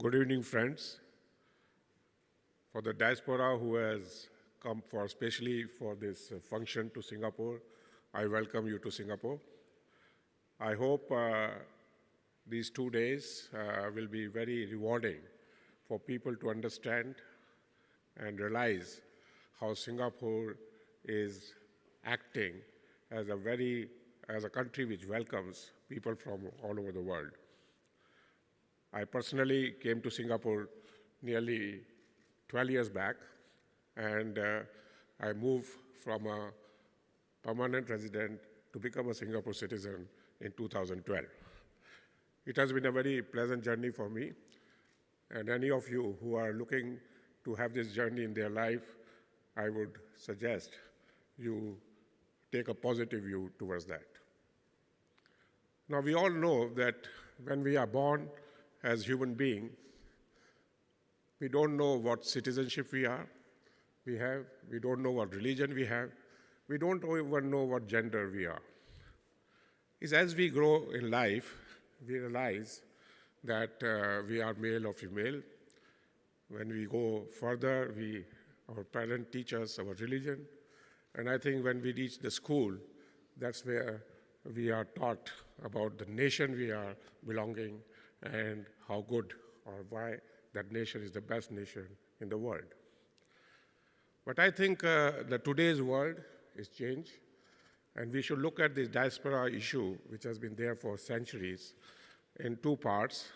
Good evening, friends. For the diaspora who has come for especially for this function to Singapore, I welcome you to Singapore. I hope these 2 days will be very rewarding for people to understand and realize how Singapore is acting as a country which welcomes people from all over the world. I personally came to Singapore nearly 12 years back, and I moved from a permanent resident to become a Singapore citizen in 2012. It has been a very pleasant journey for me, and any of you who are looking to have this journey in their life, I would suggest you take a positive view towards that. Now, we all know that when we are born as human beings, we don't know what citizenship we have, we don't know what religion we have, we don't even know what gender we are. It's as we grow in life, we realize that we are male or female. When we go further, our parents teach us our religion, and I think when we reach the school, that's where we are taught about the nation we are belonging and how good or why that nation is the best nation in the world. But I think that today's world is changed, and we should look at this diaspora issue, which has been there for centuries, in two parts,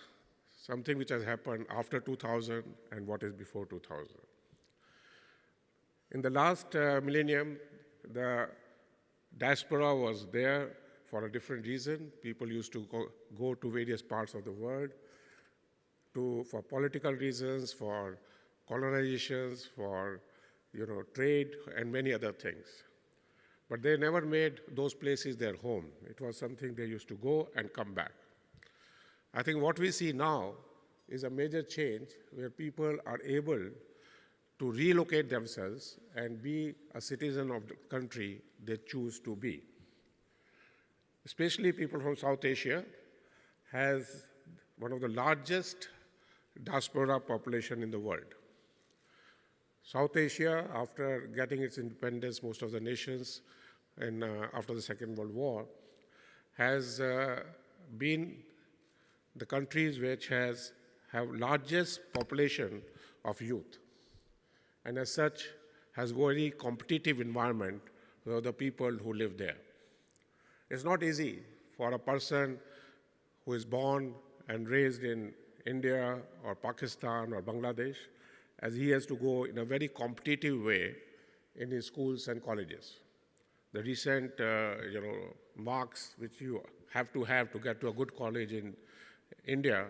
something which has happened after 2000 and what is before 2000. In the last millennium, the diaspora was there for a different reason. People used to go to various parts of the world for political reasons, for colonizations, for trade, and many other things. But they never made those places their home. It was something they used to go and come back. I think what we see now is a major change where people are able to relocate themselves and be a citizen of the country they choose to be. Especially people from South Asia has one of the largest diaspora population in the world. South Asia, after getting its independence, most of the nations after the Second World War, has been the countries which have largest population of youth, and as such has very competitive environment for the people who live there. It's not easy for a person who is born and raised in India or Pakistan or Bangladesh, as he has to go in a very competitive way in his schools and colleges. The recent marks which you have to get to a good college in India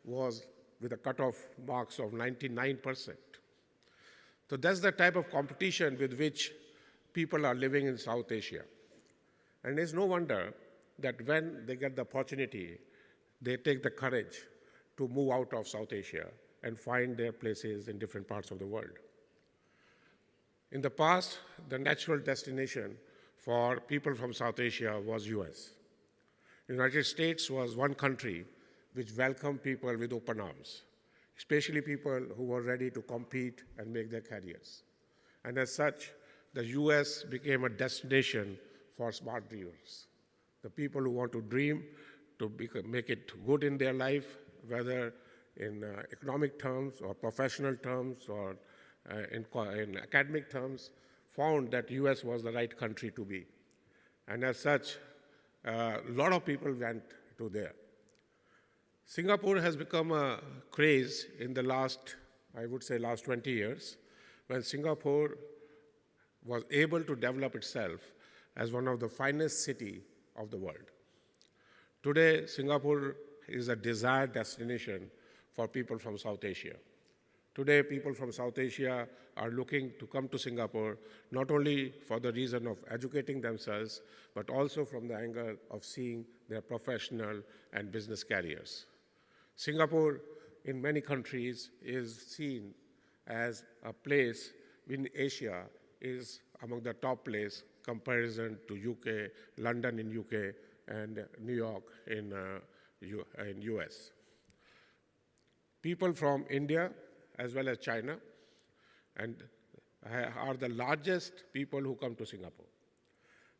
was with a cutoff marks of 99%. So that's the type of competition with which people are living in South Asia. And it's no wonder that when they get the opportunity, they take the courage to move out of South Asia and find their places in different parts of the world. In the past, the natural destination for people from South Asia was US. The United States was one country which welcomed people with open arms, especially people who were ready to compete and make their careers. And as such, the US became a destination for smart dreamers, the people who want to dream, to make it good in their life, whether in economic terms or professional terms or in academic terms, found that US was the right country to be. And as such, a lot of people went to there. Singapore has become a craze in the last 20 years, when Singapore was able to develop itself as one of the finest cities of the world. Today, Singapore is a desired destination for people from South Asia. Today, people from South Asia are looking to come to Singapore, not only for the reason of educating themselves, but also from the angle of seeing their professional and business careers. Singapore, in many countries, is seen as a place in Asia is among the top place comparison to UK, London in UK, and New York in US. People from India as well as China and are the largest people who come to Singapore.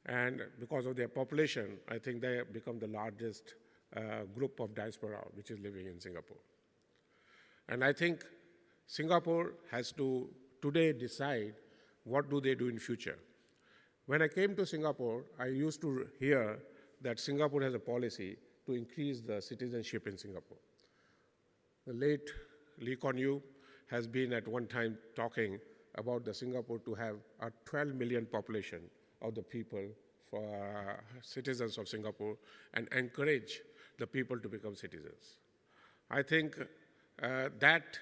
And because of their population, I think they have become the largest group of diaspora which is living in Singapore. And I think Singapore has to today decide what do they do in future. When I came to Singapore, I used to hear that Singapore has a policy to increase the citizenship in Singapore. The late Lee Kuan Yew has been at one time talking about the Singapore to have a 12 million population of the people for citizens of Singapore and encourage the people to become citizens. I think that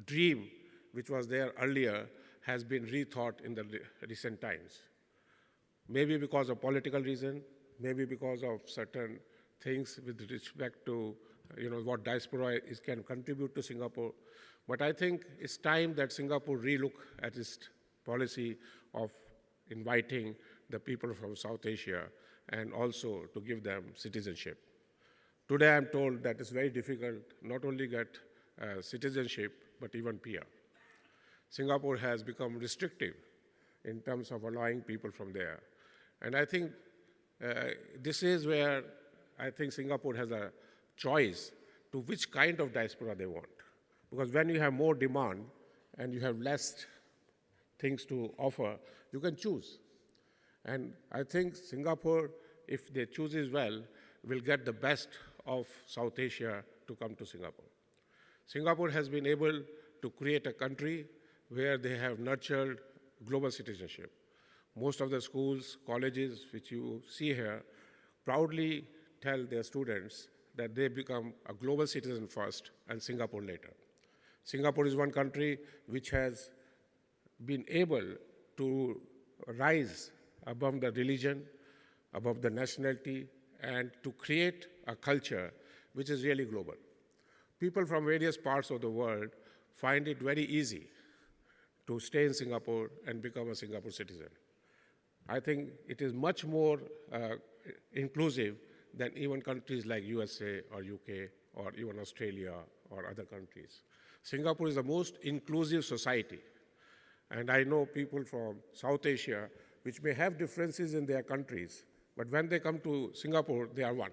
dream, which was there earlier, has been rethought in the recent times. Maybe because of political reason, maybe because of certain things with respect to what diaspora can contribute to Singapore. But I think it's time that Singapore relook at its policy of inviting the people from South Asia and also to give them citizenship. Today I'm told that it's very difficult not only get citizenship, but even PR. Singapore has become restrictive in terms of allowing people from there. And I think this is where I think Singapore has a choice to which kind of diaspora they want. Because when you have more demand and you have less things to offer, you can choose. And I think Singapore, if they choose it well, will get the best of South Asia to come to Singapore. Singapore has been able to create a country where they have nurtured global citizenship. Most of the schools, colleges, which you see here, proudly tell their students that they become a global citizen first and Singapore later. Singapore is one country which has been able to rise above the religion, above the nationality, and to create a culture which is really global. People from various parts of the world find it very easy to stay in Singapore and become a Singapore citizen. I think it is much more inclusive than even countries like USA or UK or even Australia or other countries. Singapore is the most inclusive society. And I know people from South Asia, which may have differences in their countries, but when they come to Singapore, they are one.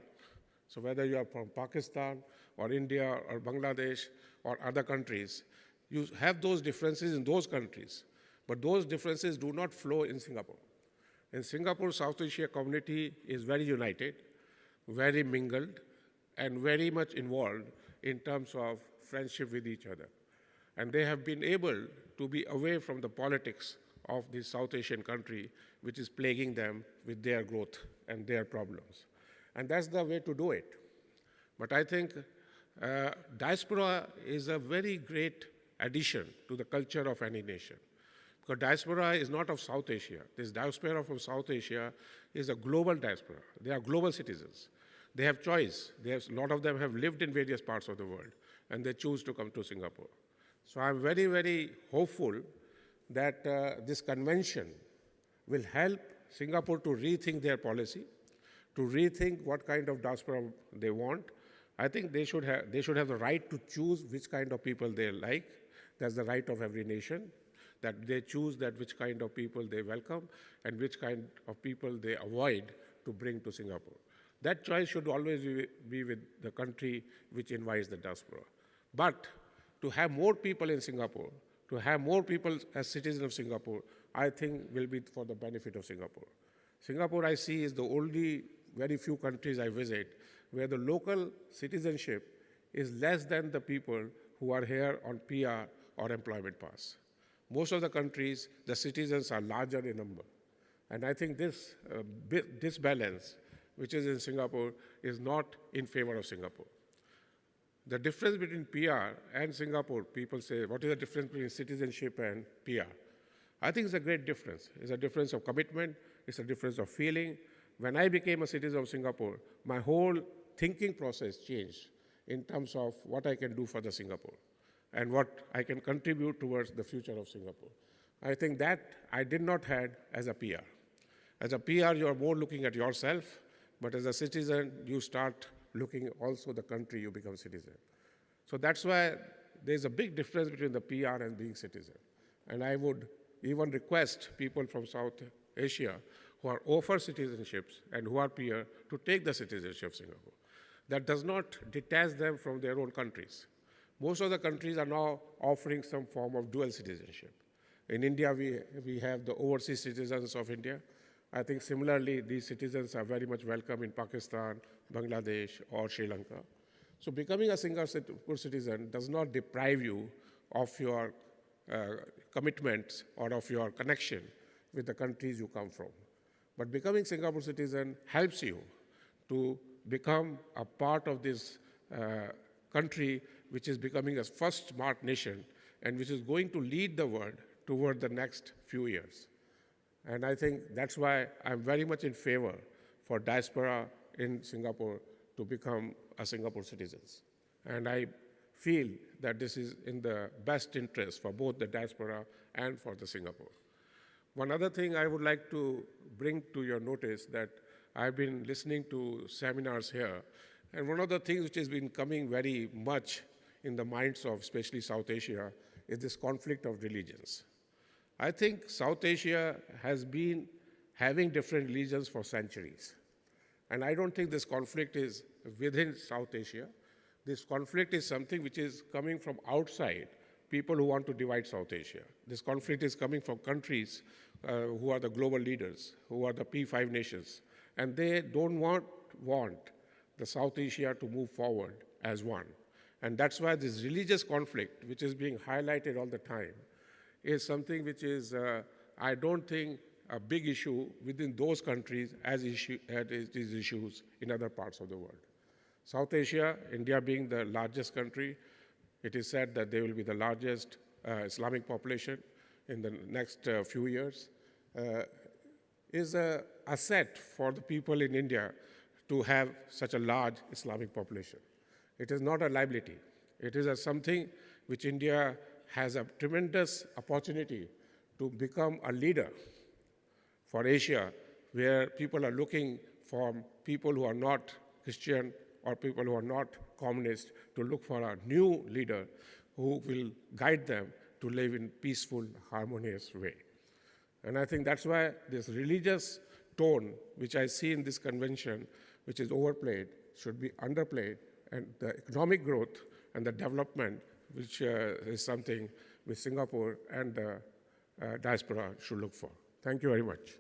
So whether you are from Pakistan or India or Bangladesh or other countries, you have those differences in those countries, but those differences do not flow in Singapore. In Singapore, South Asia community is very united, very mingled, and very much involved in terms of friendship with each other. And they have been able to be away from the politics of this South Asian country, which is plaguing them with their growth and their problems. And that's the way to do it. But I think diaspora is a very great addition to the culture of any nation. Because diaspora is not of South Asia. This diaspora from South Asia is a global diaspora. They are global citizens. They have choice. A lot of them have lived in various parts of the world, and they choose to come to Singapore. So I'm very, very hopeful that this convention will help Singapore to rethink their policy, to rethink what kind of diaspora they want. I think they should have the right to choose which kind of people they like. That's the right of every nation, that they choose that which kind of people they welcome and which kind of people they avoid to bring to Singapore. That choice should always be with the country which invites the diaspora. But to have more people in Singapore, to have more people as citizens of Singapore, I think will be for the benefit of Singapore. Singapore, I see, is the only very few countries I visit where the local citizenship is less than the people who are here on PR or employment pass. Most of the countries, the citizens are larger in number. And I think this disbalance, which is in Singapore, is not in favor of Singapore. The difference between PR and Singapore, people say, what is the difference between citizenship and PR? I think it's a great difference. It's a difference of commitment. It's a difference of feeling. When I became a citizen of Singapore, my whole thinking process changed in terms of what I can do for the Singapore and what I can contribute towards the future of Singapore. I think that I did not have as a PR. As a PR, you are more looking at yourself, but as a citizen, you start looking also the country you become citizen. So that's why there's a big difference between the PR and being citizen. And I would even request people from South Asia who are offered citizenships and who are PR to take the citizenship of Singapore. That does not detach them from their own countries. Most of the countries are now offering some form of dual citizenship. In India, we have the overseas citizens of India. I think similarly, these citizens are very much welcome in Pakistan, Bangladesh, or Sri Lanka. So becoming a Singapore citizen does not deprive you of your commitments or of your connection with the countries you come from. But becoming Singapore citizen helps you to become a part of this country which is becoming a first smart nation and which is going to lead the world toward the next few years. And I think that's why I'm very much in favor for diaspora in Singapore to become a Singapore citizens. And I feel that this is in the best interest for both the diaspora and for the Singapore. One other thing I would like to bring to your notice that I've been listening to seminars here, and one of the things which has been coming very much in the minds of especially South Asia is this conflict of religions. I think South Asia has been having different religions for centuries. And I don't think this conflict is within South Asia. This conflict is something which is coming from outside, people who want to divide South Asia. This conflict is coming from countries who are the global leaders, who are the P5 nations. And they don't want the South Asia to move forward as one. And that's why this religious conflict, which is being highlighted all the time, is something which is, I don't think, a big issue within those countries as it is issues in other parts of the world. South Asia, India being the largest country, it is said that they will be the largest Islamic population in the next few years, is an asset for the people in India to have such a large Islamic population. It is not a liability. It is something which India has a tremendous opportunity to become a leader for Asia, where people are looking for people who are not Christian or people who are not communist to look for a new leader who will guide them to live in peaceful, harmonious way. And I think that's why this religious tone, which I see in this convention, which is overplayed, should be underplayed, and the economic growth and the development, which is something which Singapore and the diaspora should look for. Thank you very much.